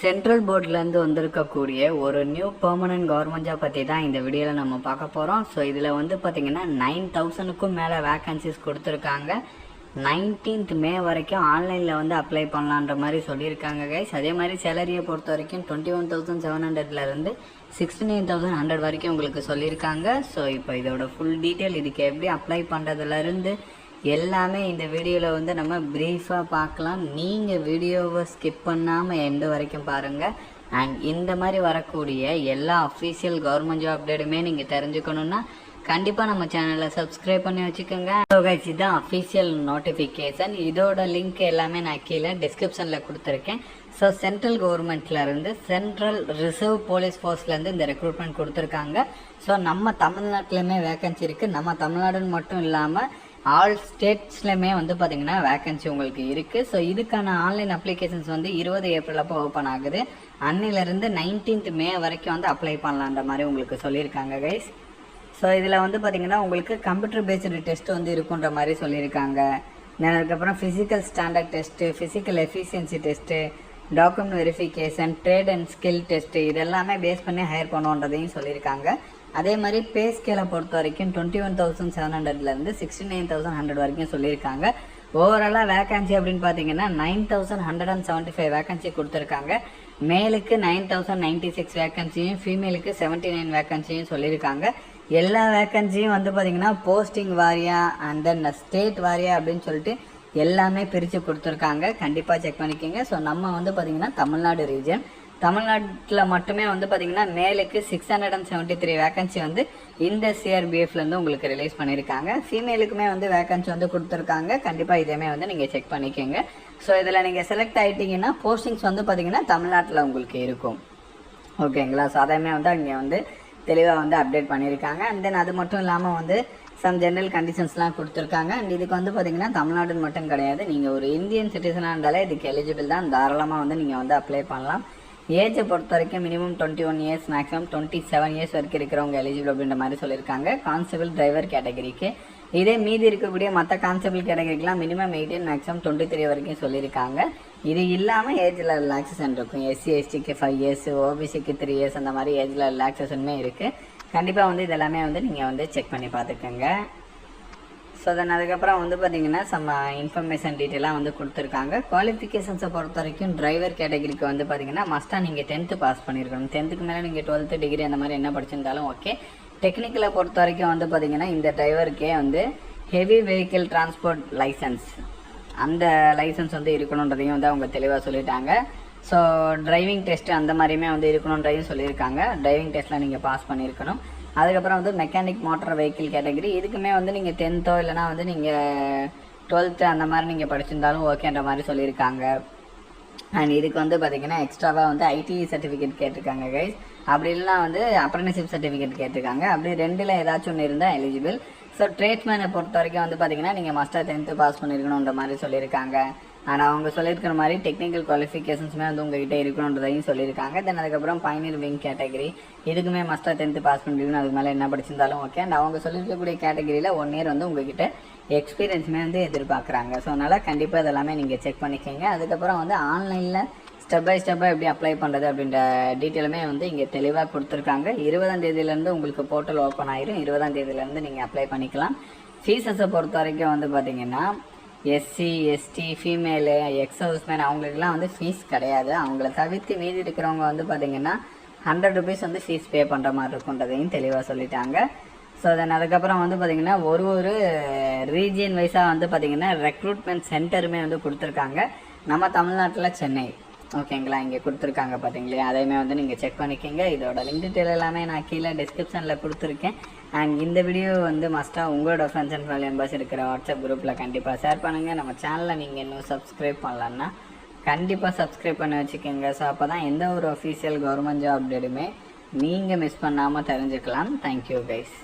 Central போர்ட்லேருந்து வந்திருக்கக்கூடிய ஒரு new permanent government job பற்றி தான் இந்த வீடியோவில் நம்ம பார்க்க போகிறோம். ஸோ இதில் வந்து பார்த்திங்கன்னா 9000க்கும் மேலே வேக்கன்சிஸ் கொடுத்துருக்காங்க. 19th May வரைக்கும் ஆன்லைனில் வந்து அப்ளை பண்ணலான்ற மாதிரி சொல்லியிருக்காங்க கைஸ். அதே மாதிரி சேலரியை பொறுத்த வரைக்கும் 21,700லேருந்து 69,100 வரைக்கும் உங்களுக்கு சொல்லியிருக்காங்க. ஸோ இப்போ இதோட ஃபுல் டீட்டெயில், இதுக்கு எப்படி அப்ளை பண்ணுறதுலேருந்து எல்லாமே இந்த வீடியோவில் வந்து நம்ம ப்ரீஃபாக பார்க்கலாம். நீங்கள் வீடியோவை ஸ்கிப் பண்ணாமல் எண்டு வரைக்கும் பாருங்கள். அண்ட் இந்த மாதிரி வரக்கூடிய எல்லா அஃபீஷியல் கவர்மெண்ட் ஜாப் அப்டேட்டுமே நீங்கள் தெரிஞ்சுக்கணுன்னா கண்டிப்பாக நம்ம சேனலை சப்ஸ்கிரைப் பண்ணி வச்சுக்கோங்க. இதுதான் அஃபீஷியல் நோட்டிஃபிகேஷன். இதோட லிங்க் எல்லாமே நான் கீழே டிஸ்கிரிப்ஷனில் கொடுத்துருக்கேன். ஸோ சென்ட்ரல் கவர்மெண்ட்லேருந்து சென்ட்ரல் ரிசர்வ் போலீஸ் ஃபோர்ஸ்லேருந்து இந்த ரெக்ரூட்மெண்ட் கொடுத்துருக்காங்க. ஸோ நம்ம தமிழ்நாட்டிலையுமே வேக்கன்சி இருக்குது. நம்ம தமிழ்நாடுன்னு மட்டும் இல்லாமல் ஆல் ஸ்டேட்ஸ்லையுமே வந்து பார்த்திங்கன்னா வேக்கன்சி உங்களுக்கு இருக்குது. ஸோ இதுக்கான ஆன்லைன் அப்ளிகேஷன்ஸ் வந்து 20 ஏப்ரல் அப்போ ஓப்பன் ஆகுது. அன்னிலேருந்து 19th May வரைக்கும் வந்து அப்ளை பண்ணலான்ற மாதிரி உங்களுக்கு சொல்லியிருக்காங்க கைஸ். ஸோ இதில் வந்து பார்த்திங்கன்னா உங்களுக்கு கம்ப்யூட்டர் பேஸ்டு டெஸ்ட் வந்து இருக்குன்ற மாதிரி சொல்லியிருக்காங்க. அதுக்கப்புறம் physical standard test, physical efficiency test, document verification, trade and skill test, இதெல்லாமே பேஸ் பண்ணி ஹையர் பண்ணுவோன்றதையும் சொல்லியிருக்காங்க. அதே மாதிரி பே ஸ்கேலை பொறுத்த வரைக்கும் 21,700லேருந்து 69,100 வரைக்கும் சொல்லியிருக்காங்க. ஓவராலாக வேக்கன்சி அப்படின்னு பார்த்தீங்கன்னா 9,175 வேக்கன்சி கொடுத்துருக்காங்க. மேலுக்கு 9,096 வேக்கன்சியும், ஃபீமேலுக்கு 79 வேக்கன்சியும் சொல்லியிருக்காங்க. எல்லா வேக்கன்சியும் வந்து பார்த்திங்கன்னா posting Wadia and then state வாரியா அப்படின்னு சொல்லிட்டு எல்லாமே பிரித்து கொடுத்துருக்காங்க. கண்டிப்பாக செக் பண்ணிக்கோங்க. ஸோ நம்ம வந்து பார்த்திங்கன்னா தமிழ்நாடு ரீஜன், தமிழ்நாட்டில் மட்டுமே வந்து பார்த்திங்கன்னா மேலுக்கு 673 வேக்கன்சி வந்து இந்த சிஆர்பிஎஃப்லேருந்து உங்களுக்கு ரிலீஸ் பண்ணியிருக்காங்க. ஃபீமேலுக்குமே வந்து வேக்கன்சி வந்து கொடுத்துருக்காங்க. கண்டிப்பாக இதேமே வந்து நீங்கள் செக் பண்ணிக்கோங்க. ஸோ இதில் நீங்கள் செலக்ட் ஆகிட்டிங்கன்னா போஸ்டிங்ஸ் வந்து பார்த்திங்கன்னா தமிழ்நாட்டில் உங்களுக்கு இருக்கும். ஓகேங்களா? ஸோ அதையுமே வந்து அங்கே வந்து தெளிவாக வந்து அப்டேட் பண்ணியிருக்காங்க. அண்ட் தென் அது மட்டும் இல்லாமல் வந்து சம் ஜென்ரல் கண்டிஷன்ஸ்லாம் கொடுத்துருக்காங்க. அண்ட் இதுக்கு வந்து பார்த்திங்கன்னா தமிழ்நாடுன்னு மட்டும் கிடையாது, நீங்கள் ஒரு இந்தியன் சிட்டிசனாக இருந்தாலே இதுக்கு எலிஜிபிள் தான். தாராளமாக வந்து நீங்கள் வந்து அப்ளை பண்ணலாம். ஏஜை பொறுத்த வரைக்கும் மினிமம் 21 இயர்ஸ், மேக்ஸிமம் 27 இயர்ஸ் வரைக்கும் இருக்கிறவங்க எலிஜிபிள் அப்படின்ற மாதிரி சொல்லியிருக்காங்க. கான்ஸ்டபிள் டிரைவர் கேட்டகரிக்கு. இதே மீதி இருக்கக்கூடிய மற்ற கான்ஸ்டபிள் கேட்டகரிக்கெலாம் மினிமம் 18, மேக்ஸிமம் 23 வரைக்கும் சொல்லியிருக்காங்க. இது இல்லாமல் ஏஜில் ரிலாக்ஸேஷன் இருக்கும். எஸ்சி எஸ்டிக்கு 5 இயர்ஸ், ஓபிசிக்கு 3 இயர்ஸ், அந்த மாதிரி ஏஜில் ரிலாக்ஸேஷனுமே இருக்குது. கண்டிப்பாக வந்து இதெல்லாமே வந்து நீங்கள் வந்து செக் பண்ணி பார்த்துக்கோங்க. ஸோ தென் அதுக்கப்புறம் வந்து பார்த்திங்கன்னா சம் இன்ஃபர்மேஷன் டீட்டெயிலாக வந்து கொடுத்துருக்காங்க. குவாலிஃபிகேஷன்ஸை பொறுத்த வரைக்கும் டிரைவர் கேட்டகரிக்கு வந்து பார்த்திங்கன்னா மஸ்ட்டாக நீங்கள் 10th பாஸ் பண்ணியிருக்கணும். 10th மேலே நீங்கள் 12th டிகிரி அந்த மாதிரி என்ன படிச்சிருந்தாலும் ஓகே. டெக்னிக்கலை பொறுத்த வரைக்கும் வந்து பார்த்திங்கன்னா இந்த டிரைவருக்கே வந்து ஹெவி வெஹிக்கிள் டிரான்ஸ்போர்ட் லைசன்ஸ், அந்த லைசன்ஸ் வந்து இருக்கணுன்றதையும் வந்து அவங்க தெளிவாக சொல்லிட்டாங்க. ஸோ டிரைவிங் டெஸ்ட்டு அந்த மாதிரியுமே வந்து இருக்கணுன்றதையும் சொல்லியிருக்காங்க. டிரைவிங் டெஸ்ட்டில் நீங்கள் பாஸ் பண்ணியிருக்கணும். அதுக்கப்புறம் வந்து மெக்கானிக் மோட்டார் வெஹிக்கிள் கேட்டகரி, இதுக்குமே வந்து நீங்கள் 10th இல்லைனா வந்து நீங்கள் 12th அந்த மாதிரி நீங்கள் படிச்சிருந்தாலும் ஓகேன்ற மாதிரி சொல்லியிருக்காங்க. அண்ட் இதுக்கு வந்து பார்த்திங்கன்னா எக்ஸ்ட்ராவாக வந்து ஐடிஇ சர்டிஃபிகேட் கேட்டிருக்காங்க கைஸ். அப்படி இல்லைனா வந்து அப்ரெண்டிஸ்ஷிப் சர்டிஃபிகேட் கேட்டிருக்காங்க. அப்படி ரெண்டில் ஏதாச்சும் ஒன்று இருந்தால் எலிஜிபிள். ஸோ ட்ரேட்ஸ்மேனை பொறுத்த வரைக்கும் வந்து பார்த்திங்கன்னா நீங்கள் மஸ்ட்டாக 10th பாஸ் பண்ணியிருக்கணுன்ற மாதிரி சொல்லியிருக்காங்க. ஆனால் அவங்க சொல்லியிருக்கிற மாதிரி டெக்னிக்கல் குவாலிஃபிகேஷன்ஸுமே வந்து உங்ககிட்ட இருக்கணுன்றதையும் சொல்லியிருக்காங்க. தென் அதுக்கப்புறம் பைனியர் விங் கேட்டகரி, இதுக்குமே மஸ்ட்டாக 10th பாஸ் பண்ணிருக்கணும். அதுக்கு மேலே என்ன படிச்சிருந்தாலும் ஓகே. அண்ட் அவங்க சொல்லியிருக்கக்கூடிய கேட்டகரியில் 1 year வந்து உங்ககிட்ட எக்ஸ்பீரியன்ஸுமே வந்து எதிர்பார்க்குறாங்க. ஸோ அதனால் கண்டிப்பாக இதெல்லாமே நீங்கள் செக் பண்ணிக்கோங்க. அதுக்கப்புறம் வந்து ஆன்லைனில் ஸ்டெப் பை ஸ்டெப்பாக எப்படி அப்ளை பண்ணுறது அப்படின்ற டீட்டெயிலுமே வந்து இங்கே தெளிவாக கொடுத்துருக்காங்க. 20ஆம் தேதியிலேருந்து உங்களுக்கு போர்ட்டல் ஓப்பன் ஆயிரும். 20ஆம் தேதியிலேருந்து நீங்கள் அப்ளை பண்ணிக்கலாம். ஃபீஸஸை பொறுத்த வரைக்கும் வந்து பார்த்திங்கன்னா எஸ்சி எஸ்டி ஃபீமேலு எக்ஸ் ஹவுஸ்மேன் அவங்களுக்குலாம் வந்து ஃபீஸ் கிடையாது. அவங்கள தவிர்த்து மீதி இருக்கிறவங்க வந்து பார்த்திங்கன்னா 100 rupees வந்து ஃபீஸ் பே பண்ணுற மாதிரி இருக்குன்றதையும் தெளிவாக சொல்லிட்டாங்க. ஸோ தென் அதுக்கப்புறம் வந்து பார்த்திங்கன்னா ஒரு ரீஜியன் வைஸாக வந்து பார்த்திங்கன்னா ரெக்ரூட்மெண்ட் சென்டருமே வந்து கொடுத்துருக்காங்க. நம்ம தமிழ்நாட்டில் சென்னை, ஓகேங்களா, இங்கே கொடுத்துருக்காங்க பார்த்தீங்களே, அதையுமே வந்து நீங்கள் செக் பண்ணிக்கோங்க. இதோட லிங்க் டீட்டெயில் எல்லாமே நான் கீழே டிஸ்கிரிப்ஷனில் கொடுத்துருக்கேன். அண்ட் இந்த வீடியோ வந்து மஸ்ட்டாக உங்களோட ஃப்ரெண்ட்ஸ் அண்ட் ஃபேமிலி மெம்பர்ஸ் இருக்கிற வாட்ஸ்அப் குரூப்பில் கண்டிப்பாக ஷேர் பண்ணுங்கள். நம்ம சேனலில் நீங்கள் இன்னும் சப்ஸ்கிரைப் பண்ணலன்னா கண்டிப்பாக சப்ஸ்கிரைப் பண்ணி வச்சுக்கோங்க. ஸோ அப்போ தான் எந்த ஒரு அஃபீஷியல் கவர்மெண்ட் ஜாப் அப்டேட்டுமே நீங்கள் மிஸ் பண்ணாமல் தெரிஞ்சுக்கலாம். Thank you guys.